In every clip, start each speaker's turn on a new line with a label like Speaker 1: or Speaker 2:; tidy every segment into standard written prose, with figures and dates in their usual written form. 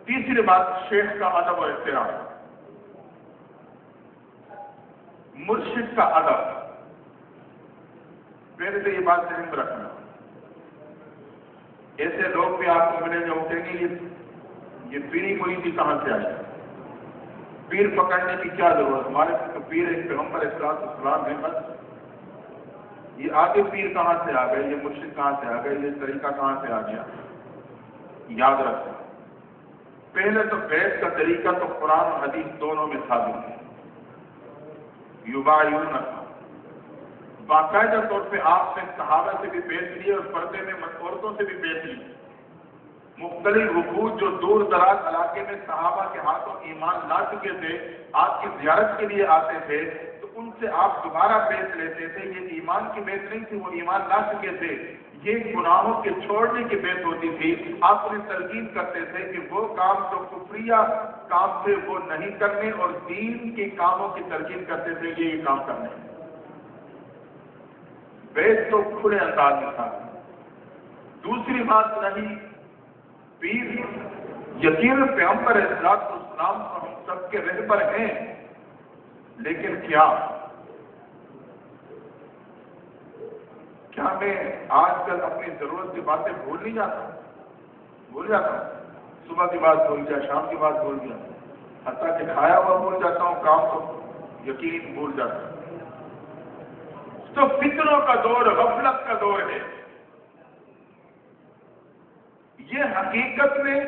Speaker 1: تیسری بات شیخ کا ادب اور احترام، مرشد کا ادب۔ پہلے تو یہ بات ذہن میں رکھنا، ایسے لوگ بھی آپ کو ملیں گے وہ کہیں گے یہ پیری مریدی کہاں سے آئی، پیر پکڑنے کی کیا ضرورت، ہمارے تو پیر ایک پیغمبر اسلام ہے، بس یہ آگے پیر کہاں سے آ گئے، یہ مرشد کہاں سے آ گئے، یہ طریقہ کہاں سے آ گیا۔ یاد رکھنا، پہلے تو بیعت کا طریقہ تو قرآن و حدیث دونوں میں ثابت ہے۔ یبایعونک، باقاعدہ طور پہ آپ نے صحابہ سے بھی بیعت لی اور پردے میں عورتوں سے بھی بیعت لی۔ مختلف وفود جو دور دراز علاقے میں صحابہ کے ہاتھوں ایمان لا چکے تھے، آپ کی زیارت کے لیے آتے تھے، تو ان سے آپ دوبارہ بیعت لیتے تھے۔ یہ ایمان کی بیعت نہیں تھی، وہ ایمان لا چکے تھے، یہ گناہوں کے چھوڑنے کی بیعت ہوتی تھی۔ آپ انہیں تلقین کرتے تھے کہ وہ کام جو کفریہ کام تھے وہ نہیں کرنے، اور دین کے کاموں کی تلقین کرتے تھے یہ کام کرنے۔ بیعت تو کھلے انداز میں تھا۔ دوسری بات رہی پیر، یقین پیغمبر اسلام تو ہم سب کے رہبر ہیں، لیکن کیا میں آج کل اپنی ضرورت کی باتیں بھول نہیں جاتا ہوں؟ صبح کی بات بھول گیا، شام کی بات بھول گیا، حتیٰ کہ کھایا ہوا بھول جاتا ہوں، کام تو یقین بھول جاتا ہوں۔ تو فتنوں کا دور، غفلت کا دور ہے۔ یہ حقیقت میں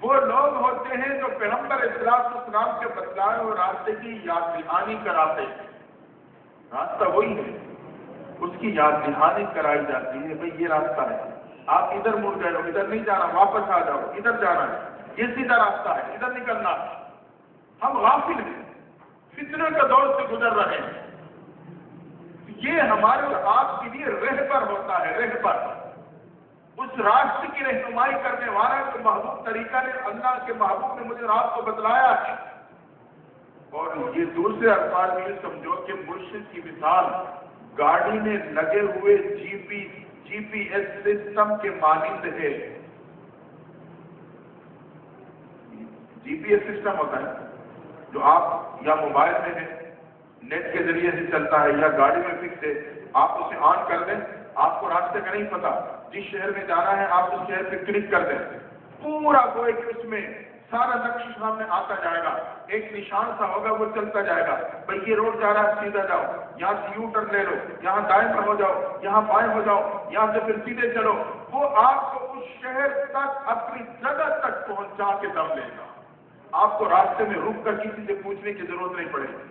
Speaker 1: وہ لوگ ہوتے ہیں جو پیغمبر اسلام کے بتلائے ہوئے راستے کی یاد دہانی کراتے ہیں۔ راستہ وہی ہے، اس کی یاد دہانی کرائی جاتی ہے، بھئی یہ راستہ ہے، آپ ادھر مڑ گئے ہو، ادھر نہیں جانا، واپس آ جاؤ، ادھر جانا ہے، یہ سیدھا راستہ ہے، ادھر نکلنا۔ ہم غافل ہیں، فتنوں کے دور سے گزر رہے ہیں۔ یہ ہمارے اور آپ کے لیے رہبر ہوتا ہے، رہبر، اس راستے کی رہنمائی کرنے والا جو محبوب طریقہ نے اللہ کے محبوب نے مجھے آپ کو بتلایا ہے۔ اور یہ دوسرے الفاظ میں سمجھو کہ مرشد کی مثال گاڑی میں لگے ہوئے جی پی ایس سسٹم کے مانند ہے۔ جی پی ایس سسٹم ہوتا ہے جو آپ یا موبائل میں ہے، نیٹ کے ذریعے سے چلتا ہے، یا گاڑی میں فکس ہے، آپ اسے آن کر دیں، آپ کو راستے کا نہیں پتا، جس شہر میں جانا ہے آپ اس شہر پہ کلک کر دیں، پورا کوئی اس میں سارا نقش سامنے آتا جائے گا، ایک نشان سا ہوگا وہ چلتا جائے گا، بھئی یہ روڈ جا رہا ہے سیدھا جاؤ، یہاں سے یو ٹرن لے لو، یہاں دائیں پر ہو جاؤ، یہاں بائیں ہو جاؤ، یہاں سے پھر سیدھے چلو۔ وہ آپ کو اس شہر تک اپنی جگہ تک پہنچا کے دم لے گا، آپ کو راستے میں رک کر کسی سے پوچھنے کی ضرورت نہیں پڑے گی۔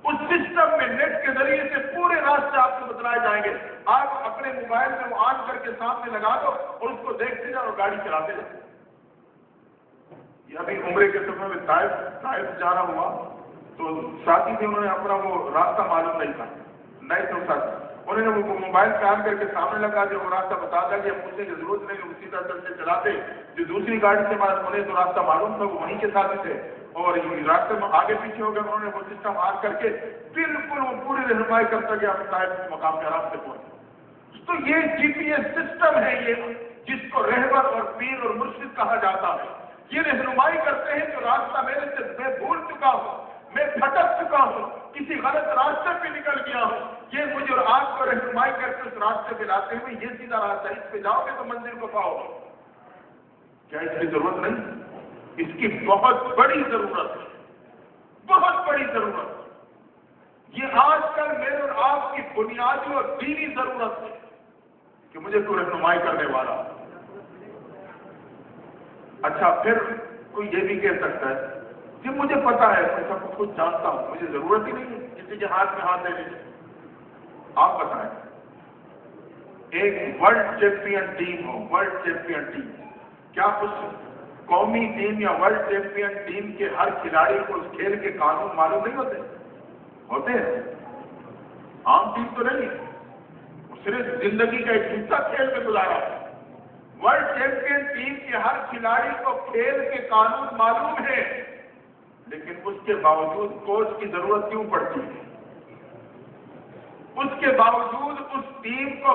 Speaker 1: اس سسٹم میں نیٹ کے ذریعے سے پورے راستے آپ کو بتلائے جائیں گے، آپ اپنے موبائل میں وہ آن کر کے سامنے لگا دو اور اس کو دیکھتے جاؤ اور گاڑی چلاتے جاؤ۔ یہ ابھی عمرے کے سفر میں طائف جانا ہوا تو ساتھی تھے، انہوں نے اپنا وہ راستہ معلوم نہیں تھا، نہیں تو ساتھ انہوں نے وہ موبائل پہ آن کر کے سامنے لگا دیا، وہ راستہ بتا دیا کہ پوچھنے کی ضرورت نہیں، اسی طرح سے چلاتے۔ جو دوسری گاڑی سے انہیں تو راستہ معلوم تھا، وہ وہیں کے ساتھی تھے، اور راستے میں آگے پیچھے ہو گئے، انہوں نے وہ سسٹم آن کر کے بالکل وہ پوری رہنمائی کرتا کہ آپ طائف کے مقام پہ آرام سے پہنچے۔ تو یہ جی پی ایس سسٹم ہے، یہ جس کو رہبر اور پیر اور مرشد کہا جاتا ہے، یہ رہنمائی کرتے ہیں کہ راستہ میرے سے میں بھول چکا ہوں، میں بھٹک چکا ہوں، کسی غلط راستے پہ نکل گیا ہوں، یہ مجھے اور آپ کو رہنمائی کر کے اس راستے پہ لاتے ہوئے یہ سیدھا راستہ، اس پہ جاؤ گے تو منزل کو پاؤ گے۔ کیا اس کی ضرورت نہیں؟ اس کی بہت بڑی ضرورت ہے، بہت بڑی ضرورت ہے۔ یہ آج کل میرے اور آپ کی بنیادی اور دینی ضرورت ہے کہ مجھے کوئی رہنمائی کرنے والا۔ اچھا، پھر کوئی یہ بھی کہہ سکتا ہے کہ مجھے پتا ہے، میں سب کچھ جانتا ہوں، مجھے ضرورت ہی نہیں ہے کسی کے ہاتھ میں ہاتھ دینے کی۔ آپ بتائیں، ایک ورلڈ چیمپئن ٹیم ہو، ورلڈ چیمپئن ٹیم، کیا کچھ قومی ٹیم یا ورلڈ چیمپئن ٹیم کے ہر کھلاڑی کو اس کھیل کے قانون معلوم نہیں ہوتے ہیں؟ عام ٹیم تو نہیں، صرف زندگی کا ایک حصہ کھیل میں گزارا ہے۔ ورلڈ چیمپئن ٹیم کے ہر کھلاڑی کو کھیل کے قانون معلوم ہے، لیکن اس کے باوجود کوچ کی ضرورت کیوں پڑتی ہے؟ اس کے باوجود اس ٹیم کو